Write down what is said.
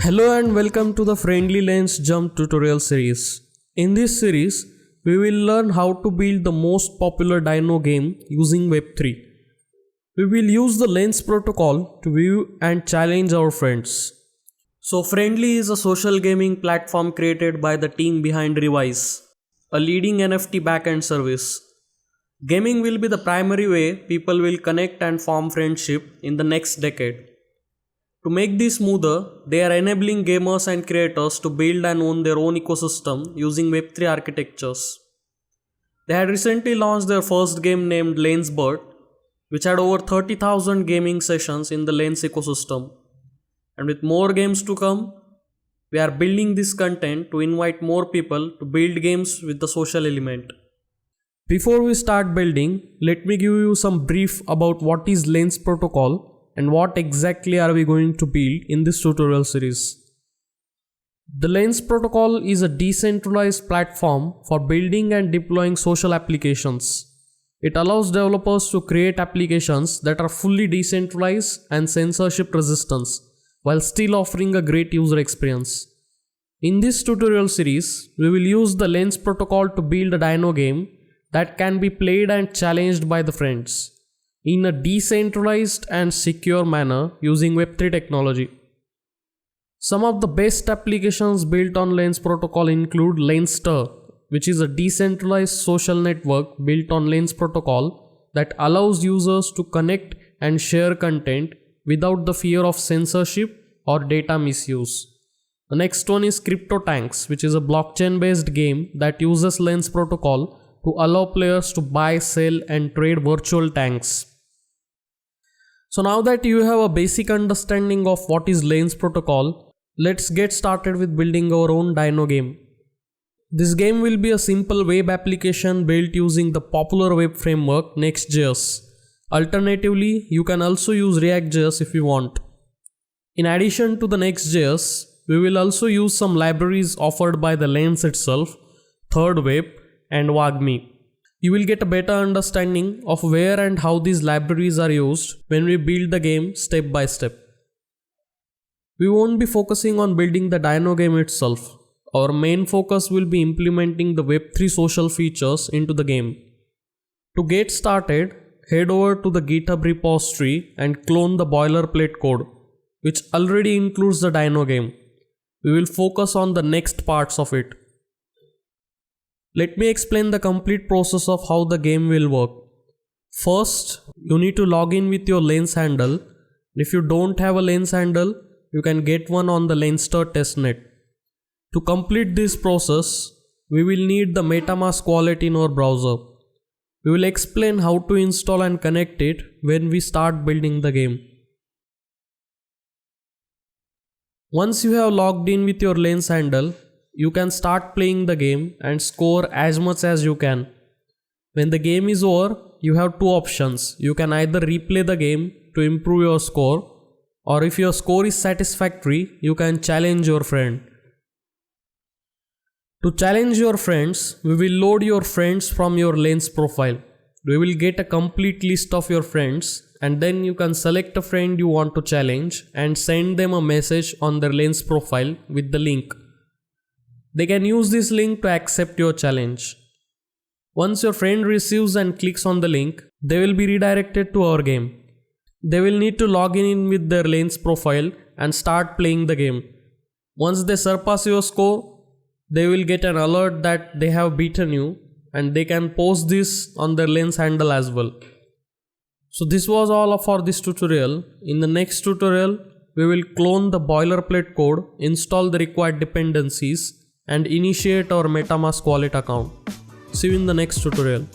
Hello and welcome to the Friendly LensJump tutorial series. In this series, we will learn how to build the most popular Dino game using Web3. We will use the Lens protocol to view and challenge our friends. So Friendly is a social gaming platform created by the team behind Revise, a leading NFT backend service. Gaming will be the primary way people will connect and form friendship in the next decade. To make this smoother, they are enabling gamers and creators to build and own their own ecosystem using Web3 architectures. They had recently launched their first game named LensBird, which had over 30,000 gaming sessions in the Lens ecosystem. And with more games to come, we are building this content to invite more people to build games with the social element. Before we start building, let me give you some brief about what is Lens protocol and what exactly are we going to build in this tutorial series. The Lens protocol is a decentralized platform for building and deploying social applications. It allows developers to create applications that are fully decentralized and censorship resistant, while still offering a great user experience. In this tutorial series, we will use the Lens protocol to build a Dino game that can be played and challenged by the friends in a decentralized and secure manner using Web3 technology. Some of the best applications built on Lens protocol include Lenster, which is a decentralized social network built on Lens protocol that allows users to connect and share content without the fear of censorship or data misuse. The next one is CryptoTanks, which is a blockchain-based game that uses Lens protocol to allow players to buy, sell, and trade virtual tanks. So now that you have a basic understanding of what is Lens protocol, let's get started with building our own Dino game. This game will be a simple web application built using the popular web framework Next.js. Alternatively, you can also use React.js if you want. In addition to the Next.js, we will also use some libraries offered by the Lens itself, ThirdWeb, and Wagmi. You will get a better understanding of where and how these libraries are used when we build the game step by step. We won't be focusing on building the Dino game itself. Our main focus will be implementing the Web3 social features into the game. To get started, head over to the GitHub repository and clone the Boilerplate code, which already includes the Dino game. We will focus on the next parts of it. Let me explain the complete process of how the game will work. First, you need to log in with your Lens handle. If you don't have a Lens handle, you can get one on the Lenster testnet. To complete this process, we will need the MetaMask wallet in our browser. We will explain how to install and connect it when we start building the game. Once you have logged in with your Lens handle, you can start playing the game and score as much as you can. When the game is over, you have two options. You can either replay the game to improve your score, or if your score is satisfactory, you can challenge your friend. To challenge your friends, we will load your friends from your Lens profile. We will get a complete list of your friends, and then you can select a friend you want to challenge and send them a message on their Lens profile with the link. They can use this link to accept your challenge. Once your friend receives and clicks on the link, they will be redirected to our game. They will need to log in with their Lens profile and start playing the game. Once they surpass your score, they will get an alert that they have beaten you, and they can post this on their Lens handle as well. So this was all for this tutorial. In the next tutorial, we will clone the Boilerplate code, install the required dependencies, and initiate our MetaMask wallet account. See you in the next tutorial.